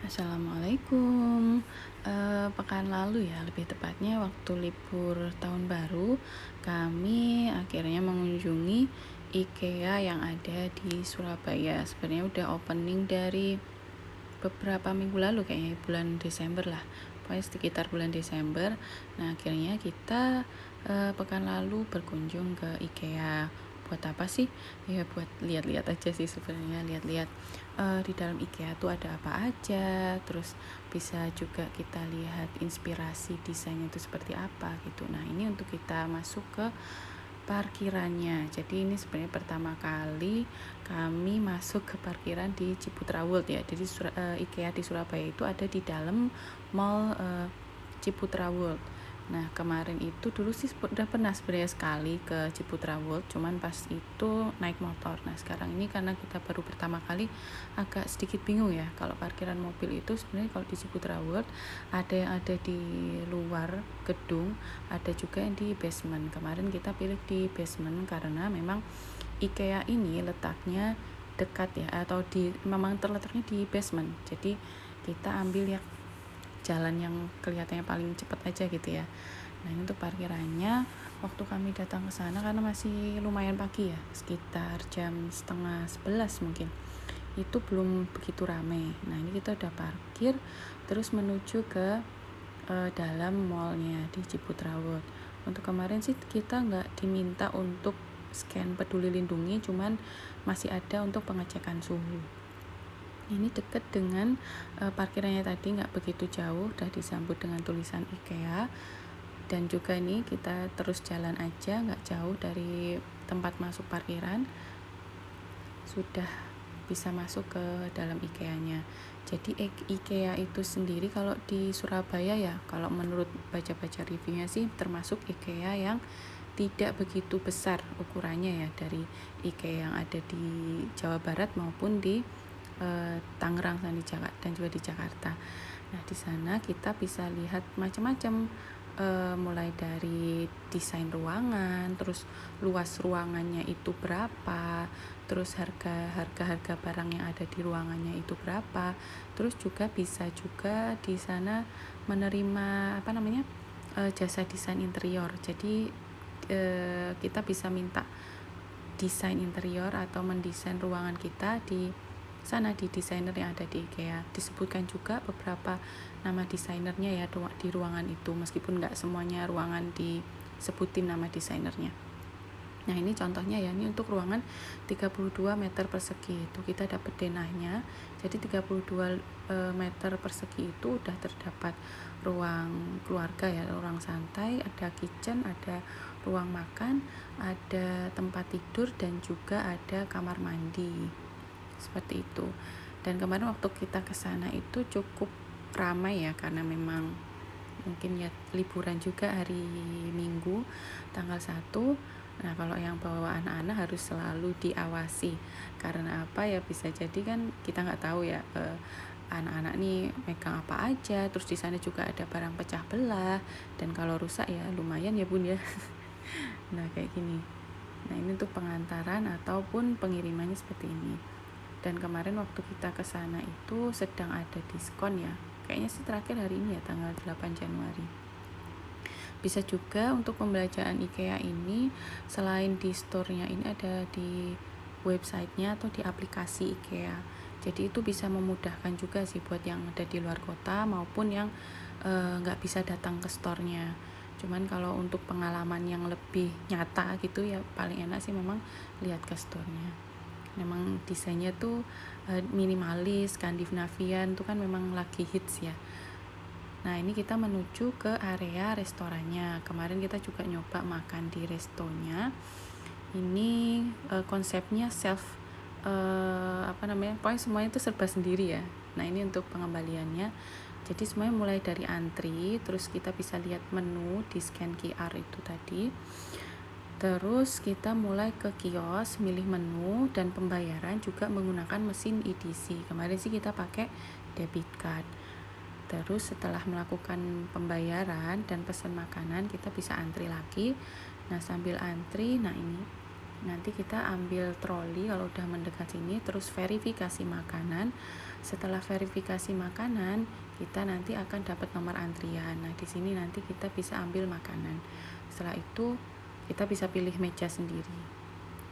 Assalamualaikum. Pekan lalu ya, lebih tepatnya waktu libur tahun baru, kami akhirnya mengunjungi IKEA yang ada di Surabaya. Sebenarnya udah opening dari beberapa minggu lalu, kayaknya bulan Desember lah. Pokoknya sekitar bulan Desember. Nah, akhirnya kita pekan lalu berkunjung ke IKEA. Buat apa sih? Ya buat lihat-lihat aja sih sebenarnya, lihat-lihat di dalam IKEA tuh ada apa aja, terus bisa juga kita lihat inspirasi desainnya itu seperti apa gitu. Nah, ini untuk kita masuk ke parkirannya. Jadi ini sebenarnya pertama kali kami masuk ke parkiran di Ciputra World ya. Jadi IKEA di Surabaya itu ada di dalam mall Ciputra World. Nah, kemarin itu dulu sih udah pernah sebenarnya sekali ke Ciputra World, cuman pas itu naik motor. Nah, sekarang ini karena kita baru pertama kali, agak sedikit bingung ya. Kalau parkiran mobil itu sebenarnya kalau di Ciputra World ada yang ada di luar gedung, ada juga yang di basement. Kemarin kita pilih di basement karena memang IKEA ini letaknya dekat ya, atau memang terletaknya di basement. Jadi kita ambil ya jalan yang kelihatannya paling cepat aja gitu ya. Nah, ini untuk parkirannya waktu kami datang ke sana karena masih lumayan pagi ya, sekitar jam setengah 11 mungkin. Itu belum begitu ramai. Nah, ini kita udah parkir terus menuju ke dalam mallnya di Ciputra World. Untuk kemarin sih kita nggak diminta untuk scan peduli lindungi, cuman masih ada untuk pengecekan suhu. Ini dekat dengan parkirannya tadi, nggak begitu jauh, udah disambut dengan tulisan IKEA. Dan juga ini kita terus jalan aja, nggak jauh dari tempat masuk parkiran, sudah bisa masuk ke dalam IKEA-nya. Jadi IKEA itu sendiri kalau di Surabaya ya, kalau menurut baca-baca reviewnya sih termasuk IKEA yang tidak begitu besar ukurannya ya, dari IKEA yang ada di Jawa Barat maupun di Tangerang dan juga di Jakarta. Nah, di sana kita bisa lihat macam-macam, mulai dari desain ruangan, terus luas ruangannya itu berapa, terus harga barang yang ada di ruangannya itu berapa. Terus juga bisa juga di sana menerima jasa desain interior. Jadi kita bisa minta desain interior atau mendesain ruangan kita di sana, di desainer yang ada di IKEA. Disebutkan juga beberapa nama desainernya ya di ruangan itu, meskipun nggak semuanya ruangan disebutin nama desainernya. Nah, ini contohnya ya, ini untuk ruangan 32 meter persegi itu kita dapat denahnya. Jadi 32 meter persegi itu udah terdapat ruang keluarga ya, ruang santai, ada kitchen, ada ruang makan, ada tempat tidur, dan juga ada kamar mandi. Seperti itu. Dan kemarin waktu kita ke sana itu cukup ramai ya, karena memang mungkin ya liburan juga, hari Minggu tanggal 1. Nah, kalau yang bawa anak-anak harus selalu diawasi. Karena apa ya, bisa jadi kan kita nggak tahu ya anak-anak nih megang apa aja. Terus di sana juga ada barang pecah belah, dan kalau rusak ya lumayan ya Bun ya. Nah, kayak gini. Nah, ini untuk pengantaran ataupun pengirimannya seperti ini. Dan kemarin waktu kita ke sana itu sedang ada diskon ya. Kayaknya sih terakhir hari ini ya, tanggal 8 Januari. Bisa juga untuk pembelajaran IKEA ini, selain di store-nya, ini ada di website-nya atau di aplikasi IKEA. Jadi itu bisa memudahkan juga sih buat yang ada di luar kota maupun yang nggak bisa datang ke store-nya. Cuman kalau untuk pengalaman yang lebih nyata gitu ya, paling enak sih memang lihat ke store-nya. Memang desainnya tuh minimalis, Skandinavian tuh kan memang lagi hits ya. Nah, ini kita menuju ke area restorannya. Kemarin kita juga nyoba makan di restonya. Ini konsepnya self pokoknya semuanya itu serba sendiri ya. Nah, ini untuk pengembaliannya. Jadi semuanya mulai dari antri, terus kita bisa lihat menu di scan QR itu tadi. Terus kita mulai ke kios, milih menu, dan pembayaran juga menggunakan mesin EDC. Kemarin sih kita pakai debit card. Terus setelah melakukan pembayaran dan pesan makanan, kita bisa antri lagi. Nah, sambil antri, nah ini nanti kita ambil troli kalau udah mendekat sini, terus verifikasi makanan. Setelah verifikasi makanan, kita nanti akan dapat nomor antrian. Nah, di sini nanti kita bisa ambil makanan. Setelah itu kita bisa pilih meja sendiri.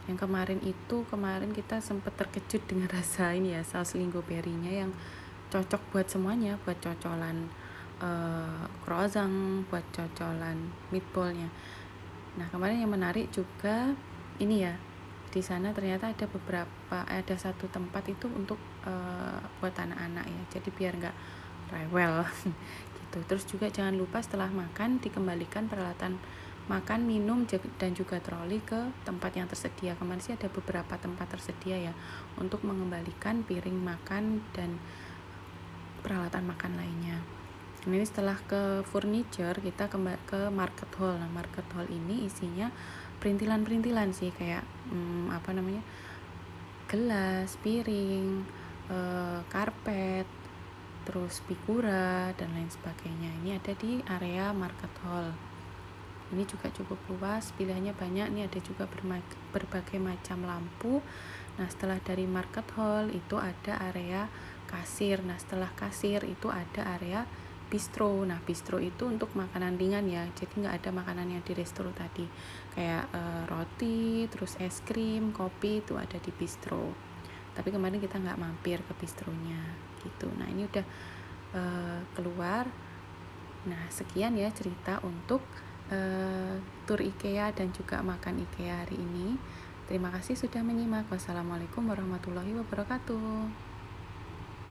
Yang kemarin kita sempat terkejut dengan rasa ini ya, saus lingoberry-nya yang cocok buat semuanya, buat cocolan croissant, buat cocolan meatballnya. Nah, kemarin yang menarik juga ini ya, di sana ternyata ada satu tempat itu untuk buat anak-anak ya, jadi biar nggak rewel gitu. Terus juga jangan lupa setelah makan dikembalikan peralatan makan, minum, dan juga troli ke tempat yang tersedia. Kemarin sih ada beberapa tempat tersedia ya untuk mengembalikan piring makan dan peralatan makan lainnya. Ini setelah ke furniture, kita ke market hall. Nah, market hall ini isinya perintilan-perintilan sih, kayak gelas, piring, karpet, terus pikura dan lain sebagainya. Ini ada di area market hall. Ini juga cukup luas, pilihannya banyak. Ini ada juga berbagai macam lampu. Nah, setelah dari market hall itu ada area kasir. Nah, setelah kasir itu ada area bistro. Nah, bistro itu untuk makanan ringan ya, jadi nggak ada makanan yang di resto tadi, kayak roti, terus es krim, kopi, itu ada di bistro. Tapi kemarin kita nggak mampir ke bistronya gitu. Nah, ini udah keluar. Nah, sekian ya cerita untuk tur IKEA dan juga makan IKEA hari ini. Terima kasih sudah menyimak. Wassalamualaikum warahmatullahi wabarakatuh.